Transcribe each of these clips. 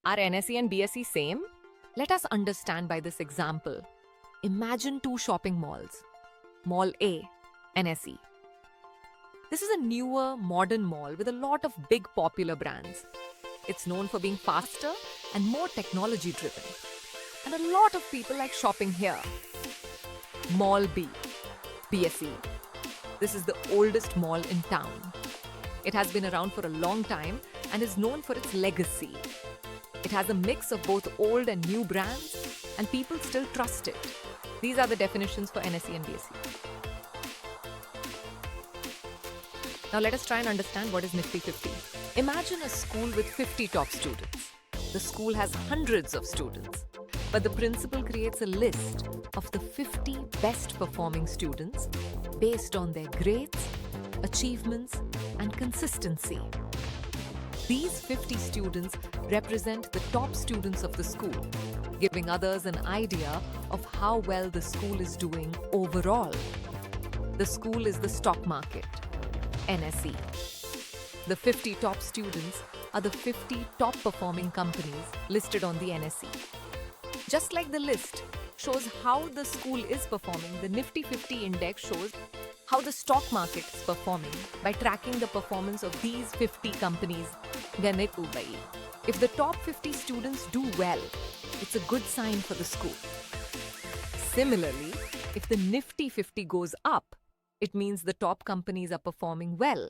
Are NSE and BSE same? Let us understand by this example. Imagine two shopping malls. Mall A, NSE. This is a newer, modern mall with a lot of big popular brands. It's known for being faster and more technology-driven. And a lot of people like shopping here. Mall B, BSE. This is the oldest mall in town. It has been around for a long time and is known for its legacy. It has a mix of both old and new brands, and people still trust it. These are the definitions for NSE and BSE. Now let us try and understand what is Nifty 50. Imagine a school with 50 top students. The school has hundreds of students, but the principal creates a list of the 50 best performing students based on their grades, achievements, and consistency. These 50 students represent the top students of the school, giving others an idea of how well the school is doing overall. The school is the stock market, NSE. The 50 top students are the 50 top performing companies listed on the NSE. Just like the list shows how the school is performing, the Nifty 50 index shows how the stock market is performing by tracking the performance of these 50 companies. If the top 50 students do well, it's a good sign for the school. Similarly, if the Nifty 50 goes up, it means the top companies are performing well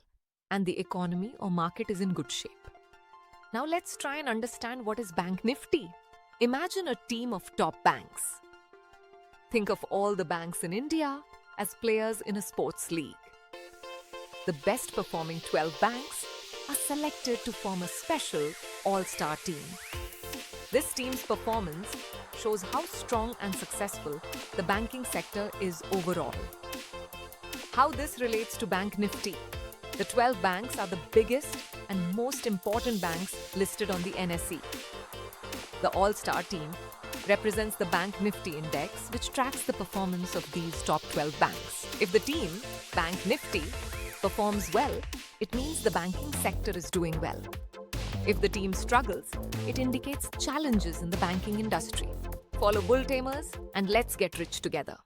and the economy or market is in good shape. Now let's try and understand what is Bank Nifty. Imagine a team of top banks. Think of all the banks in India as players in a sports league. The best performing 12 banks are selected to form a special all-star team. This team's performance shows how strong and successful the banking sector is overall. How this relates to Bank Nifty. The 12 banks are the biggest and most important banks listed on the NSE. The all-star team represents the Bank Nifty index, which tracks the performance of these top 12 banks. If the team, Bank Nifty, performs well, it means the banking sector is doing well. If the team struggles, it indicates challenges in the banking industry. Follow BullTamers and let's get rich together.